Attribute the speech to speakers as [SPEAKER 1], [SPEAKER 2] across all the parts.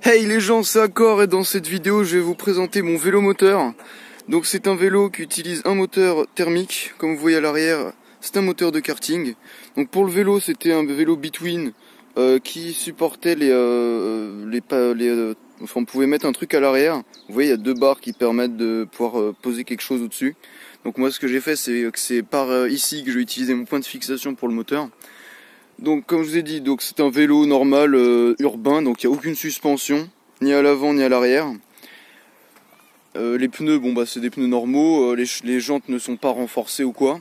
[SPEAKER 1] Hey les gens, c'est Accor et dans cette vidéo je vais vous présenter mon vélo moteur. Donc c'est un vélo qui utilise un moteur thermique, comme vous voyez à l'arrière, c'est un moteur de karting. Donc pour le vélo c'était un vélo Between qui supportait enfin on pouvait mettre un truc à l'arrière. Vous voyez il y a deux barres qui permettent de pouvoir poser quelque chose au-dessus. Donc moi ce que j'ai fait c'est que c'est par ici que je vais utiliser mon point de fixation pour le moteur. Donc comme je vous ai dit, donc c'est un vélo normal urbain, donc il n'y a aucune suspension, ni à l'avant ni à l'arrière. Les pneus, bon bah c'est des pneus normaux, les jantes ne sont pas renforcées ou quoi.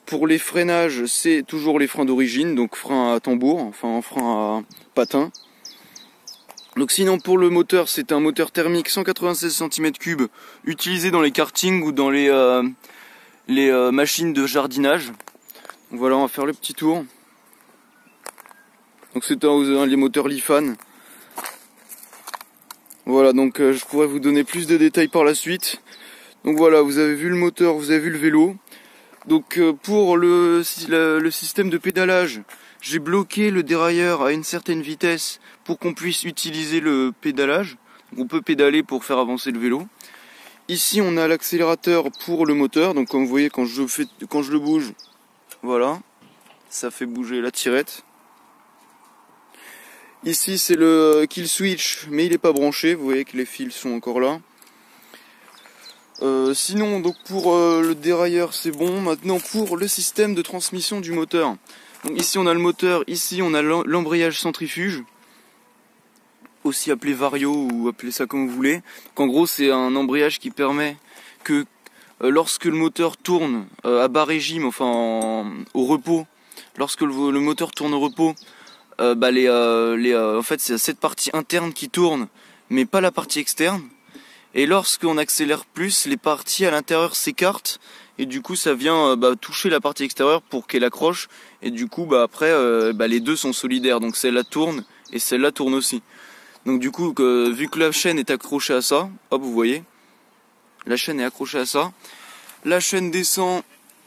[SPEAKER 1] Pour les freinages, c'est toujours les freins d'origine, donc frein à tambour, enfin un frein à patin. Donc sinon pour le moteur, c'est un moteur thermique 196 cm3 utilisé dans les kartings ou dans les machines de jardinage. Donc voilà, on va faire le petit tour. Donc c'est les moteurs Lifan. Voilà, donc je pourrais vous donner plus de détails par la suite. Donc voilà, vous avez vu le moteur, vous avez vu le vélo. Donc pour le système de pédalage, j'ai bloqué le dérailleur à une certaine vitesse pour qu'on puisse utiliser le pédalage. On peut pédaler pour faire avancer le vélo. Ici on a l'accélérateur pour le moteur, donc comme vous voyez quand je le bouge, voilà, ça fait bouger la tirette. Ici c'est le kill switch, mais il n'est pas branché, vous voyez que les fils sont encore là. Sinon donc pour le dérailleur c'est bon. Maintenant pour le système de transmission du moteur. Donc ici on a le moteur, ici on a l'embrayage centrifuge, aussi appelé vario ou appelez ça comme vous voulez. Donc en gros c'est un embrayage qui permet que lorsque le moteur tourne à bas régime, enfin au repos, lorsque le moteur tourne au repos, en fait c'est cette partie interne qui tourne mais pas la partie externe, et lorsqu'on accélère plus, les parties à l'intérieur s'écartent et du coup ça vient toucher la partie extérieure pour qu'elle accroche, et du coup après les deux sont solidaires, donc celle-là tourne et celle-là tourne aussi. Donc du coup vu que la chaîne est accrochée à ça, hop vous voyez, la chaîne est accrochée à ça, la chaîne descend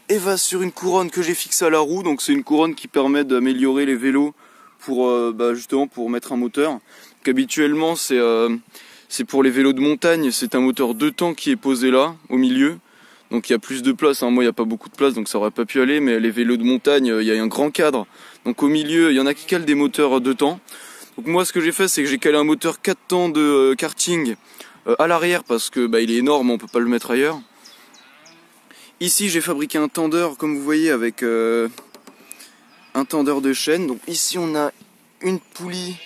[SPEAKER 1] et va sur une couronne que j'ai fixée à la roue. Donc c'est une couronne qui permet d'améliorer les vélos pour justement pour mettre un moteur. Donc habituellement c'est pour les vélos de montagne, c'est un moteur 2 temps qui est posé là au milieu, donc il y a plus de place, hein. Moi il n'y a pas beaucoup de place donc ça aurait pas pu aller, mais les vélos de montagne il y a un grand cadre, donc au milieu il y en a qui calent des moteurs 2 temps. Donc moi ce que j'ai fait c'est que j'ai calé un moteur 4 temps de karting à l'arrière parce que il est énorme, on peut pas le mettre ailleurs. Ici j'ai fabriqué un tendeur comme vous voyez avec un tendeur de chaîne. Donc ici on a une poulie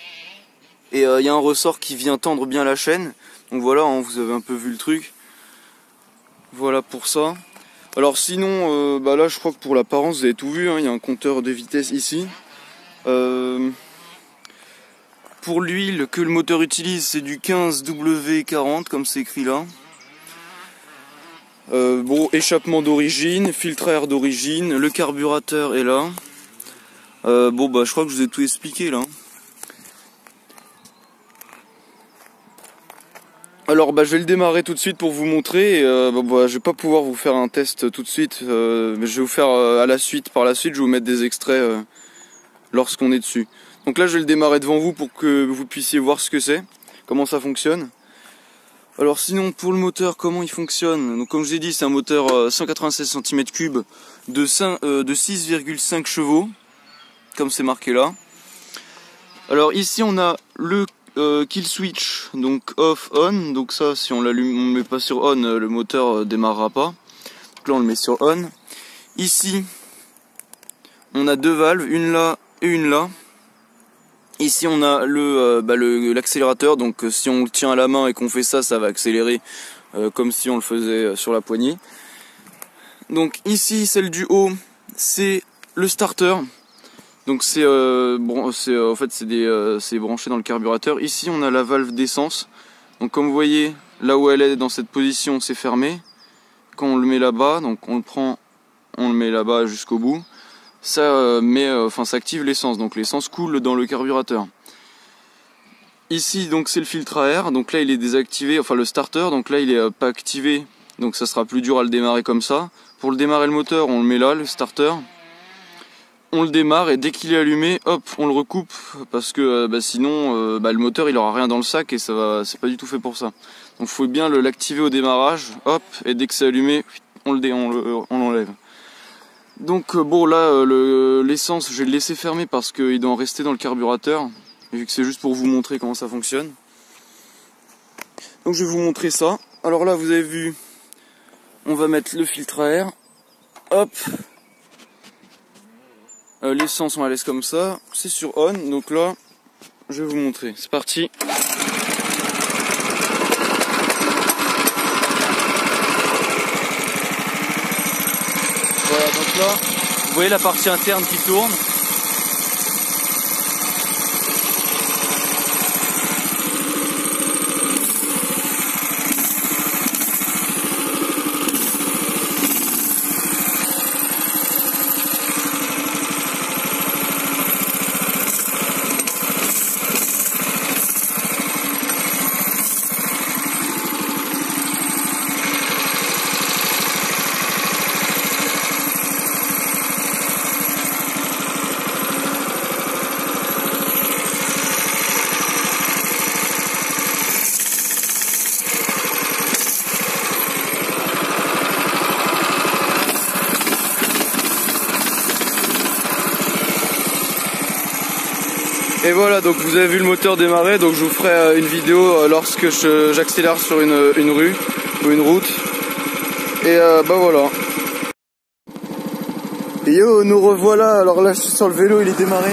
[SPEAKER 1] et il y a un ressort qui vient tendre bien la chaîne. Donc voilà, hein, vous avez un peu vu le truc. Voilà pour ça. Alors sinon, là je crois que pour l'apparence vous avez tout vu, hein, il y a un compteur de vitesse ici. Pour l'huile que le moteur utilise, c'est du 15W40 comme c'est écrit là. Bon, échappement d'origine, filtre à air d'origine, le carburateur est là. Je crois que je vous ai tout expliqué là. Alors je vais le démarrer tout de suite pour vous montrer. Je vais pas pouvoir vous faire un test tout de suite, mais je vais vous faire par la suite je vais vous mettre des extraits lorsqu'on est dessus. Donc là je vais le démarrer devant vous pour que vous puissiez voir ce que c'est, comment ça fonctionne. Alors sinon pour le moteur, comment il fonctionne? Donc comme je vous ai dit, c'est un moteur 196 cm3 de 6,5 chevaux, comme c'est marqué là. Alors ici on a le kill switch, donc off on, donc ça si on l'allume, on ne met pas sur on, le moteur démarrera pas. Donc là on le met sur on. Ici on a deux valves, une là et une là. Ici on a l'accélérateur, donc si on le tient à la main et qu'on fait ça, ça va accélérer comme si on le faisait sur la poignée. Donc ici celle du haut, c'est le starter. Donc c'est branché dans le carburateur. Ici on a la valve d'essence. Donc comme vous voyez, là où elle est dans cette position, c'est fermé. Quand on le met là-bas, donc on le met là-bas jusqu'au bout. Ça ça active l'essence, donc l'essence coule dans le carburateur. Ici donc c'est le filtre à air, donc là il est désactivé, enfin le starter, donc là il est pas activé, donc ça sera plus dur à le démarrer comme ça. Pour le démarrer le moteur, on le met là, le starter. on le démarre et dès qu'il est allumé, hop, on le recoupe parce que sinon le moteur il aura rien dans le sac et c'est pas du tout fait pour ça. Donc il faut bien l'activer au démarrage, hop, et dès que c'est allumé, on l'enlève. Donc bon là l'essence je vais le laisser fermer parce qu'il doit en rester dans le carburateur, vu que c'est juste pour vous montrer comment ça fonctionne. Donc je vais vous montrer ça. Alors là vous avez vu, on va mettre le filtre à air, hop. L'essence on la laisse comme ça, c'est sur on, donc là je vais vous montrer, c'est parti. Voilà, donc là vous voyez la partie interne qui tourne. Et voilà, donc vous avez vu le moteur démarrer, donc je vous ferai une vidéo lorsque j'accélère sur une rue ou une route. Et voilà. Et yo, nous revoilà, alors là je suis sur le vélo, il est démarré.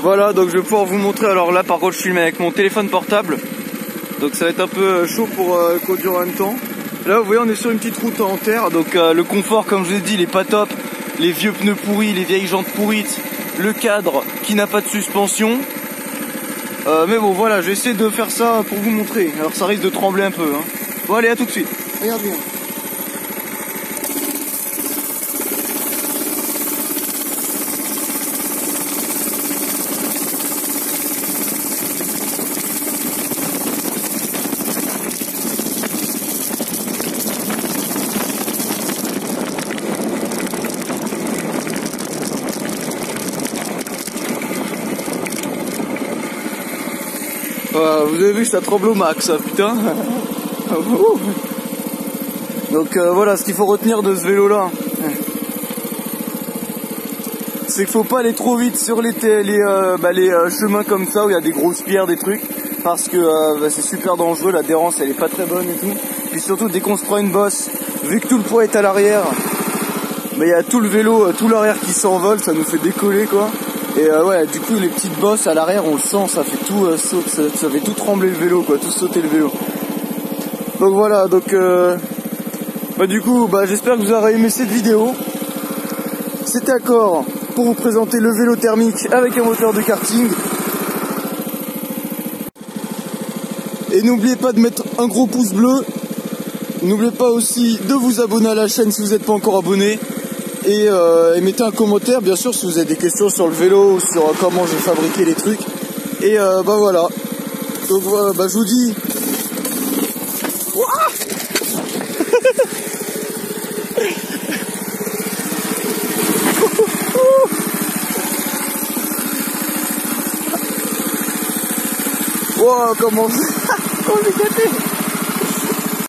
[SPEAKER 1] Voilà, donc je vais pouvoir vous montrer, alors là par contre je filme avec mon téléphone portable. Donc ça va être un peu chaud pour conduire en même temps. Là vous voyez on est sur une petite route en terre, donc le confort comme je vous ai dit il est pas top, les vieux pneus pourris, les vieilles jantes pourrites, le cadre qui n'a pas de suspension. Mais bon voilà, je vais essayer de faire ça pour vous montrer, alors ça risque de trembler un peu. Hein. Bon allez, à tout de suite, regarde bien. Vous avez vu, ça tremble au max, hein, putain. Donc voilà, ce qu'il faut retenir de ce vélo là, c'est qu'il faut pas aller trop vite sur les chemins comme ça où il y a des grosses pierres, des trucs, parce que c'est super dangereux, l'adhérence elle est pas très bonne et tout. Puis surtout dès qu'on se prend une bosse, vu que tout le poids est à l'arrière, il y a tout le vélo, tout l'arrière qui s'envole, ça nous fait décoller quoi. Et ouais, du coup les petites bosses à l'arrière on le sent, ça fait tout ça fait tout trembler le vélo quoi, tout sauter le vélo. Donc voilà, donc du coup j'espère que vous aurez aimé cette vidéo. C'était Accor pour vous présenter le vélo thermique avec un moteur de karting. Et n'oubliez pas de mettre un gros pouce bleu. N'oubliez pas aussi de vous abonner à la chaîne si vous n'êtes pas encore abonné. Et mettez un commentaire bien sûr si vous avez des questions sur le vélo ou sur comment j'ai fabriqué les trucs. Et voilà. Donc je vous dis. Wow, comment j'ai gâté.